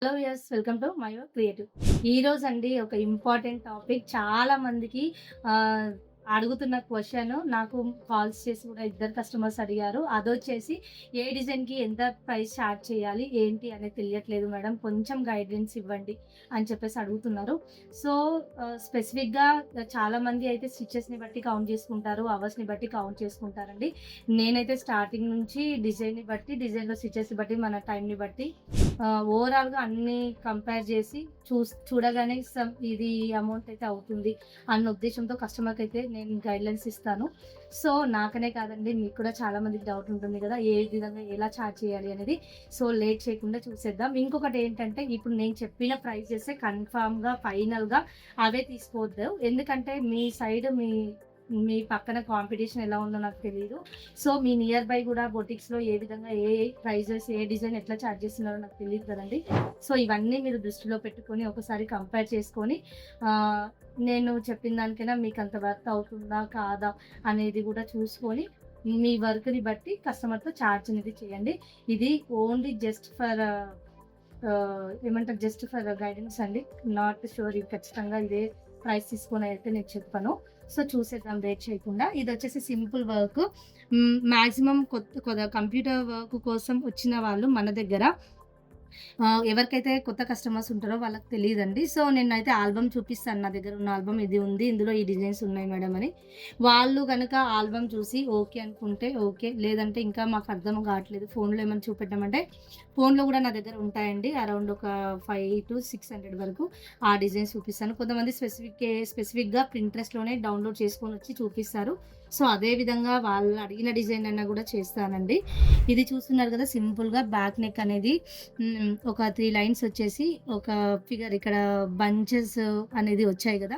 Hello yes welcome to my creative. ఈరోజు అండి ఒక ఇంపార్టెంట్ టాపిక్ చాలా మందికి ఆహ్, అడుగుతున్న క్వెషన్ నాకు కాల్స్ చేసి కూడా ఇద్దరు కస్టమర్స్ అడిగారు. అదొచ్చేసి ఏ డిజైన్‌కి ఎంత ప్రైస్ చార్జ్ చేయాలి? ఏంటి అనేది తెలియట్లేదు మేడం. కొంచెం గైడెన్స్ ఇవ్వండి అని చెప్పేసి అడుగుతున్నారు. సో, స్పెసిఫిక్‌గా చాలామంది అయితే స్టిచెస్‌ని బట్టి కౌంట్ చేసుకుంటారు. అవర్స్‌ని బట్టి కౌంట్ చేసుకుంటారండి. నేనైతే స్టార్టింగ్ నుంచి డిజైన్‌ని బట్టి, డిజైన్‌లో స్టిచెస్‌ని బట్టి, మన టైంని బట్టి ఓవరాల్‌గా అన్నీ కంపేర్ చేసి చూడగానే ఇది అమౌంట్ అయితే అవుతుంది అన్న ఉద్దేశ్యంతో కస్టమర్‌కైతే నేను గైడ్‌లైన్స్ ఇస్తాను. సో, నాకనే కాదండి మీకు కూడా చాలా మందికి డౌట్ ఉంటుంది కదా! ఏ విధంగా ఎలా చార్జ్ చేయాలి అనేది. సో, లేట్ చేయకుండా చూసేద్దాం. ఇంకొకటేంటంటే ఇప్పుడు నేను చెప్పిన ప్రైజెసే కన్ఫర్మ్‌గా, ఫైనల్‌గా అవే తీసుకోవద్దు. ఎందుకంటే మీ సైడ్ మీ పక్కన కాంపిటీషన్ ఎలా ఉందో నాకు తెలీదు. సో, మీ నియర్ బై గూడా బొటిక్స్‌లో ఏ విధంగా ఏ ప్రైజెస్, ఏ డిజైన్ ఎట్లా చార్జ్ చేస్తున్నారో నాకు తెలీదు కదండీ. సో, ఇవన్నీ మీరు దృష్టిలో పెట్టుకొని ఒకసారి కంపేర్ చేసుకొని ఆహ్, నేను చెప్పిన దానికైనా మీకంత వర్త్ అవుతుందా? కాదా? అనేది గూడా చూసుకొని మీ వర్క్‌ని బట్టి కస్టమర్‌తో చార్జ్ అనేది చేయండి. ఇది ఓన్లీ జస్ట్ ఫర్ ఏమంటారు జస్ట్ ఫర్ గైడెన్స్ అండి. నాట్ ష్యూర్ ఇది ఖచ్చితంగా ఇదే ప్రైస్ తీసుకొనైతే నేను చెప్పను. సో, చూసేద్దాం లేట్ చేయకుండా. ఇదొచ్చేసి simple work. Maximum computer work కోసం వచ్చిన వాళ్ళు మన దగ్గర ఎవరికైతే కొత్త కస్టమర్స్ ఉంటారో వాళ్ళకి తెలీదండి. సో, నేనైతే ఆల్బమ్ చూపిస్తాను. నా దగ్గర ఉన్న ఆల్బమ్ ఇది ఉంది. ఇందులో ఈ డిజైన్స్ ఉన్నాయి మేడం అని. వాళ్ళు గనక ఆల్బమ్ చూసి ఓకే అనుకుంటే ఓకే. లేదంటే ఇంకా మాకు అర్థం కావట్లేదు ఫోన్‌లో ఏమైనా చూపెట్టమంటే ఫోన్‌లో కూడా నా దగ్గర ఉంటాయండి. అరౌండ్ ఒక 500-600 వరకు ఆ డిజైన్స్ చూపిస్తాను. కొంతమంది స్పెసిఫిక్‌గా పింట్రెస్ట్‌లోనే డౌన్‌లోడ్ చేసుకొనొచ్చి చూపిస్తారు. సో, అదే విధంగా వాళ్ళు అడిగిన డిజైన్ అన్నా కూడా చేస్తానండి. ఇది చూస్తున్నారు కదా! సింపుల్‌గా బ్యాక్ నెక్ అనేది ఒక 3 లైన్స్ వచ్చేసి ఒక ఫిగర్ ఇక్కడ బంచెస్ అనేది వచ్చాయి గదా!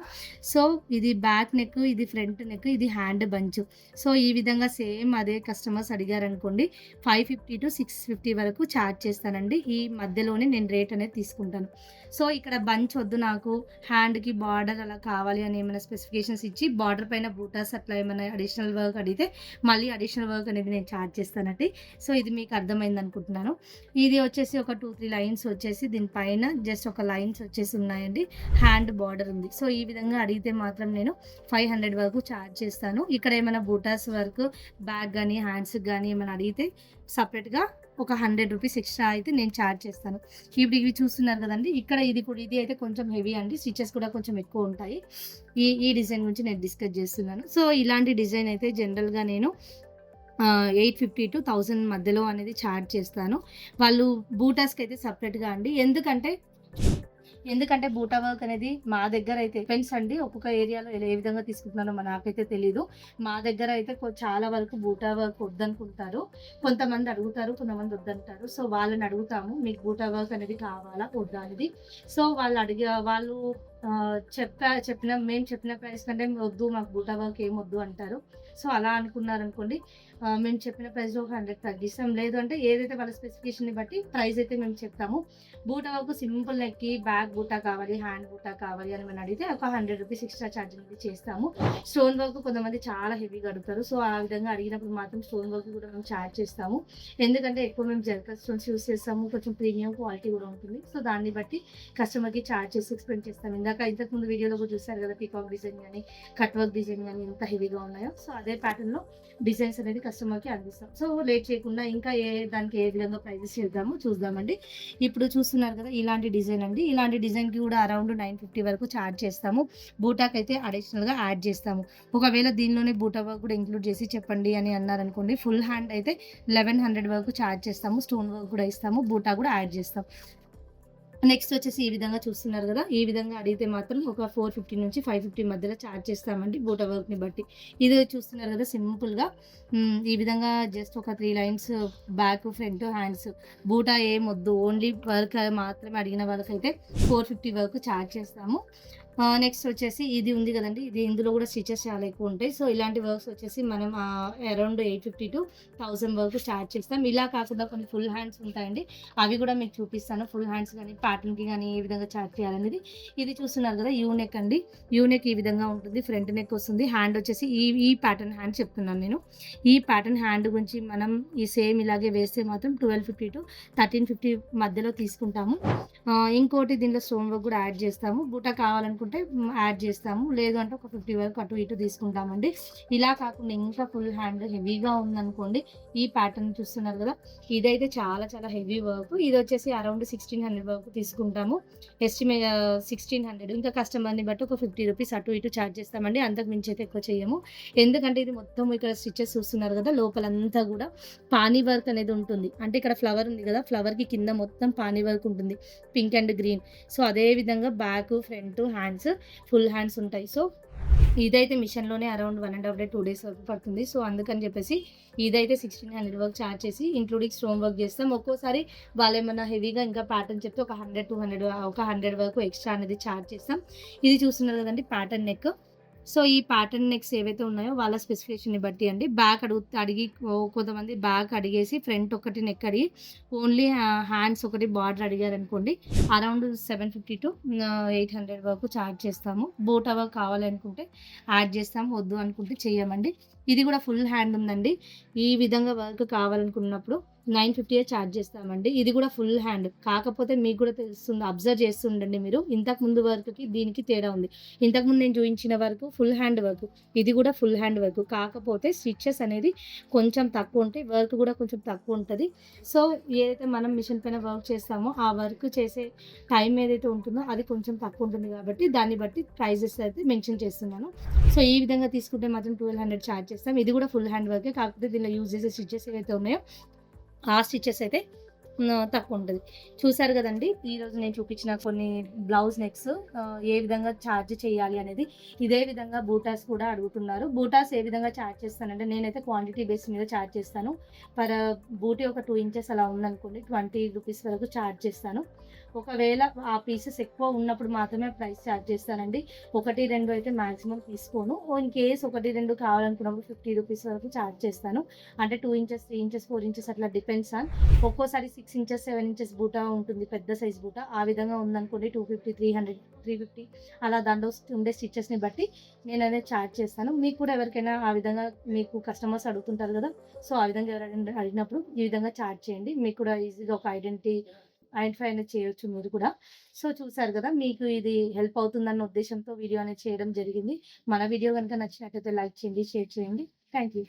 సో, ఇది బ్యాక్ నెక్, ఇది ఫ్రంట్ నెక్, ఇది హ్యాండ్ బంచ్. సో, ఈ విధంగా సేమ్ అదే కస్టమర్స్ అడిగారనుకోండి 550-650 వరకు చార్జ్ చేస్తానండి. ఈ మధ్యలోనే నేను రేట్ అనేది తీసుకుంటాను. సో, ఇక్కడ బంచ్ వద్దు నాకు హ్యాండ్‌కి బార్డర్ అలా కావాలి అని ఏమైనా స్పెసిఫికేషన్స్ ఇచ్చి బార్డర్ పైన బూటాస్ అట్లా ఏమైనా అడిషనల్ వర్క్ అడిగితే మళ్ళీ అడిషనల్ వర్క్ అనేది నేను చార్జ్ చేస్తానండి. సో, ఇది మీకు అర్థమైందనుకుంటున్నాను. ఇది వచ్చేసి ఒక 2, 3 లైన్స్ వచ్చేసి దీని పైన జస్ట్ ఒక లైన్స్ వచ్చేసి ఉన్నాయండి. హ్యాండ్ బార్డర్ ఉంది. సో, ఈ విధంగా అడిగితే మాత్రం నేను 500 వరకు చార్జ్ చేస్తాను. ఇక్కడ ఏమైనా బూటాస్ వర్క్ బ్యాక్ గాని, హ్యాండ్స్‌కి గాని ఏమైనా అడిగితే సెపరేట్‌గా ఒక 100 రూపీస్ ఎక్స్‌ట్రా అయితే నేను చార్జ్ చేస్తాను. ఇప్పుడు ఇవి చూస్తున్నారు కదండీ! ఇక్కడ ఇది అయితే కొంచెం హెవీ అండి. స్టిచెస్ కూడా కొంచెం ఎక్కువ ఉంటాయి. ఈ డిజైన్ గురించి నేను డిస్కస్ చేస్తున్నాను. సో, ఇలాంటి డిజైన్ అయితే జనరల్‌గా నేను 850-1000 మధ్యలో అనేది చార్జ్ చేస్తాను. వాళ్ళు బూటాస్‌కైతే సెపరేట్‌గా అండి. ఎందుకంటే బూటా వర్క్ అనేది మా దగ్గరైతే డిపెండ్స్ అండి. ఒక్కొక్క ఏరియాలో ఏ విధంగా తీసుకుంటున్నారో నాకైతే తెలీదు. మా దగ్గర అయితే చాలా వరకు బూటా వర్క్ వద్దనుకుంటారు. కొంతమంది అడుగుతారు, కొంతమంది వద్దంటారు. సో, వాళ్ళని అడుగుతాము. మీకు బూటా వర్క్ అనేది కావాలా? వద్దా? అనేది. సో, వాళ్ళు మేము చెప్పిన ప్రైస్ కంటే వద్దు మాకు బూటా వర్క్ ఏమి వద్దు అంటారు. సో, అలా అనుకున్నారనుకోండి మేము చెప్పిన ప్రైస్‌లో ఒక 100 తగ్గిస్తాం. లేదు అంటే ఏదైతే వాళ్ళ స్పెసిఫికేషన్‌ని బట్టి ప్రైస్ అయితే మేము చెప్తాము. బూటా వర్క్ సింపుల్ నెక్‌కి బ్యాక్ బూటా కావాలి, హ్యాండ్ బూటా కావాలి అని ఏమైనా అడిగితే ఒక 100 రూపీస్ ఎక్స్‌ట్రా చార్జ్ అనేది చేస్తాము. స్టోన్ వర్క్ కొంతమంది చాలా హెవీగా అడుగుతారు. సో, ఆ విధంగా అడిగినప్పుడు మాత్రం స్టోన్ వర్క్ కూడా మేము చార్జ్ చేస్తాము. ఎందుకంటే ఎక్కువ మేము జర్కన్ స్టోన్స్ యూజ్ చేస్తాము. కొంచెం ప్రీమియం క్వాలిటీ కూడా ఉంటుంది. సో, దాన్ని బట్టి కస్టమర్‌కి చార్జ్ చేసి ఎక్స్‌ప్లెయిన్ చేస్తాం. ఇంతకుముందు వీడియోలో కూడా చూసారు కదా! పీకాక్ డిజైన్ గాని, కట్ వర్క్ డిజైన్ గాని ఎంత హెవీగా ఉన్నాయో. సో, అదే ప్యాటర్న్‌లో డిజైన్స్ అనేది కస్టమర్‌కి అందిస్తాం. సో, లేట్ చేయకుండా ఇంకా దానికి ఏ విధంగా ప్రైజెస్ చేద్దామో చూద్దామండి. ఇప్పుడు చూస్తున్నారు కదా! ఇలాంటి డిజైన్ అండి. ఇలాంటి డిజైన్‌కి కూడా అరౌండ్ 950 వరకు చార్జ్ చేస్తాము. బూటాకైతే అడిషనల్‌గా యాడ్ చేస్తాము. ఒకవేళ దీనిలోనే బూటా వర్క్ కూడా ఇంక్లూడ్ చేసి చెప్పండి అని అన్నారనుకోండి ఫుల్ హ్యాండ్ అయితే 1100 వరకు చార్జ్ చేస్తాము. స్టోన్ వర్క్ కూడా ఇస్తాము. బూటా కూడా యాడ్ చేస్తాం. నెక్స్ట్ వచ్చేసి ఈ విధంగా చూస్తున్నారు గదా! ఈ విధంగా అడిగితే మాత్రం ఒక 450-550 మధ్యలో చార్జ్ చేస్తామండి బూటా వర్క్‌ని బట్టి. ఇది చూస్తున్నారు గదా! సింపుల్‌గా ఈ విధంగా జస్ట్ ఒక 3 లైన్స్ బ్యాక్, ఫ్రంట్, హ్యాండ్స్ బూటా ఏమొద్దు. ఓన్లీ వర్క్ మాత్రమే అడిగిన వాళ్ళకైతే 450 వరకు చార్జ్ చేస్తాము. నెక్స్ట్ వచ్చేసి ఇది ఉంది గదండీ! ఇందులో గూడా స్టిచెస్ చాలా ఎక్కువుంటాయి. సో, ఇలాంటి వర్క్స్ వచ్చేసి మనం అరౌండ్ 850-1000 వరకు చార్జ్ చేస్తాం. ఇలా కాకుండా కొన్ని ఫుల్ హ్యాండ్స్ ఉంటాయండి. అవి గూడా మీకు చూపిస్తాను. ఫుల్ హ్యాండ్స్ గానీ, ప్యాటర్న్‌కి గానీ ఏ విధంగా చార్జ్ చేయాలనేది. ఇది చూస్తున్నారు గదా! యూ నెక్ అండి. యూ నెక్ ఈ విధంగా ఉంటుంది. ఫ్రంట్ నెక్ వస్తుంది. హ్యాండ్ వచ్చేసి ఈ ఈ ప్యాటర్న్ హ్యాండ్ చెప్తున్నాను నేను. ఈ ప్యాటర్న్ హ్యాండ్ గురించి మనం ఈ సేమ్ ఇలాగే వేస్తే మాత్రం 1250-1350 మధ్యలో తీసుకుంటాము. ఇంకోటి దీంట్లో స్టోన్ వర్క్ గూడా యాడ్ చేస్తాము. బూటా కావాలనుకుంటే యాడ్ చేస్తాము. లేదు అంటే ఒక 50 వరకు అటు ఇటు తీసుకుంటామండి. ఇలా కాకుండా ఇంకా ఫుల్ హ్యాండ్ హెవీగా ఉందనుకోండి, ఈ ప్యాటర్న్ చూస్తున్నారు గదా! ఇదైతే చాలా చాలా హెవీ వర్క్. ఇదొచ్చేసి అరౌండ్ 1600 వరకు తీసుకుంటాము. 1600 ఇంకా కస్టమర్‌ని బట్టి ఒక 50 రూపీస్ అటు ఇటు చార్జ్ చేస్తామండి. అంతకు మించి అయితే ఎక్కువ చెయ్యము. ఎందుకంటే ఇది మొత్తం ఇక్కడ స్టిచెస్ చూస్తున్నారు గదా! లోపలంతా గూడా పానీ వర్క్ అనేది ఉంటుంది. అంటే ఇక్కడ ఫ్లవర్ ఉంది గదా! ఫ్లవర్‌కి కింద మొత్తం పానీ వర్క్ ఉంటుంది. Pink and green. సో, అదే విధంగా back, front, hands full hands ఉంటాయి. సో, ఇదైతే మిషన్‌లోనే అరౌండ్ 1 ½ డే, 2 డేస్ వరకు పడుతుంది. సో, అందుకని చెప్పేసి ఇదైతే 1600 వరకు చార్జ్ చేసి ఇంక్లూడింగ్ స్టోన్ వర్క్ చేస్తాం. ఒక్కోసారి వాళ్ళేమన్నా హెవీగా ఇంకా ప్యాటర్న్ చెప్తే ఒక 100, 200 ఒక 100 వరకు ఎక్స్‌ట్రా అనేది చార్జ్ చేస్తాం. ఇది చూస్తున్నారు కదండీ ప్యాటర్న్ నెక్. సో, ఈ ప్యాటర్న్ నెక్స్ ఏవైతే ఉన్నాయో వాళ్ళ స్పెసిఫికేషన్‌ని బట్టి అండి. బ్యాక్ అడిగి కొంతమంది బ్యాక్ అడిగేసి ఫ్రంట్ ఒకటి నెక్ అడిగి ఓన్లీ హ్యాండ్స్ ఒకటి బార్డర్ అడిగారనుకోండి అరౌండ్ 750-800 వరకు చార్జ్ చేస్తాము. బోట్ వర్క్ కావాలనుకుంటే యాడ్ చేస్తాము. వద్దు అనుకుంటే చెయ్యమండి. ఇది కూడా ఫుల్ హ్యాండ్ ఉందండి. ఈ విధంగా వర్క్ కావాలనుకున్నప్పుడు 950 చార్జ్ చేస్తామండి. ఇది కూడా ఫుల్ హ్యాండ్. కాకపోతే మీకు కూడా తెలుస్తుంది. అబ్జర్వ్ చేస్తుండండి మీరు. ఇంతకుముందు వర్క్‌కి దీనికి తేడా ఉంది. ఇంతకుముందు నేను చూయించిన వర్క్ ఫుల్ హ్యాండ్ వర్క్. ఇది కూడా ఫుల్ హ్యాండ్ వర్క్. కాకపోతే స్టిచెస్ అనేది కొంచెం తక్కువ ఉంటాయి. వర్క్ కూడా కొంచెం తక్కువ ఉంటది. సో, ఏదైతే మనం మిషన్ పైన వర్క్ చేస్తామో ఆ వర్క్ చేసే టైం ఏదైతే ఉంటుందో అది కొంచెం తక్కువ ఉంటుంది కాబట్టి దాన్ని బట్టి ప్రైజెస్ అయితే మెన్షన్ చేస్తున్నాను. సో, ఈ విధంగా తీసుకుంటే మాత్రం 1200 చార్జ్ చేస్తాం. ఇది కూడా ఫుల్ హ్యాండ్ వర్కే. కాకపోతే దీనిలో యూజ్ చేసే స్టిచెస్ ఏవైతే ఉన్నాయో ఆ స్టిచెస్ అయితే తక్కువుంటది. చూసారు గదండీ! ఈరోజు నేను చూపించిన కొన్ని బ్లౌజ్ నెక్స్ ఏ విధంగా చార్జ్ చేయాలి అనేది. ఇదే విధంగా బూటాస్ కూడా అడుగుతున్నారు. బూటాస్ ఏ విధంగా చార్జ్ చేస్తానంటే నేనైతే క్వాంటిటీ బేస్ మీద చార్జ్ చేస్తాను. పర్ బూటీ ఒక 2 ఇంచెస్ అలా ఉందనుకోండి 20 రూపీస్ వరకు చార్జ్ చేస్తాను. ఒకవేళ ఆ పీసెస్ ఎక్కువ ఉన్నప్పుడు మాత్రమే ప్రైస్ చార్జ్ చేస్తానండి. 1, 2 అయితే మాక్సిమం తీసుకోను. ఇన్ కేస్ 1, 2 కావాలనుకున్నప్పుడు 50 రూపీస్ వరకు చార్జ్ చేస్తాను. అంటే 2 ఇంచెస్, 3 ఇంచెస్, 4 ఇంచెస్ అట్లా డిపెండ్స్ ఆన్ ఒక్కోసారి 6 ఇంచెస్, 7 ఇంచెస్ బూటా ఉంటుంది. పెద్ద సైజ్ బూటా. ఆ విధంగా ఉందనుకోండి 250, 300, 350 అలా దాంట్లో ఉండే స్టిచెస్‌ని బట్టి నేననేది చార్జ్ చేస్తాను. మీకు కూడా ఎవరికైనా ఆ విధంగా మీకు కస్టమర్స్ అడుగుతుంటారు గదా! సో, ఆ విధంగా ఎవరైనా అడిగినప్పుడు ఈ విధంగా చార్జ్ చేయండి. మీకు కూడా ఈజీగా ఒక ఐడెంటిఫై అనేది చేయొచ్చు మీరు కూడా. సో, చూసారు గదా! మీకు ఇది హెల్ప్ అవుతుందన్న ఉద్దేశ్యంతో వీడియో అనేది చేయడం జరిగింది. మన వీడియో గనుక నచ్చినట్టయితే లైక్ చేయండి, షేర్ చేయండి. Thank you.